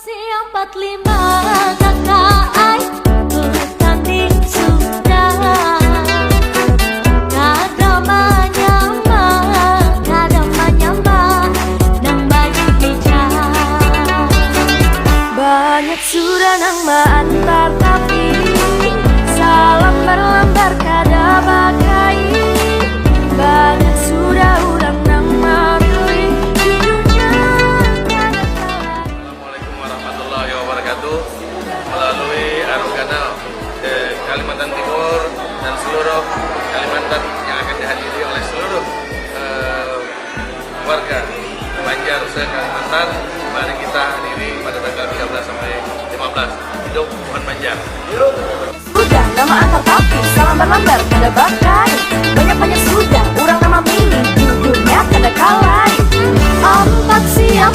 Siang 45 KKI bertanding sudah. Kada manyamba nang banyak bicara. Banyak sudah nang antar tapi salam berlambar kada bagai. Banyak sudah urang nang marui hidupnya kada tahu. Assalamualaikum warahmatullahi wabarakatuh. Melalui Arung Kanal Kalimantan Timur dan seluruh Kalimantan yang akan dihadiri oleh seluruh warga Banjar se-Kalimantan, mari kita hadiri pada tanggal 13 sampai 15. Hidup Pohon Banjar. Sudah nama antar tapi salam berlambar kada bakai. Banyak sudah orang nama milih judulnya kada kalai. 4 siap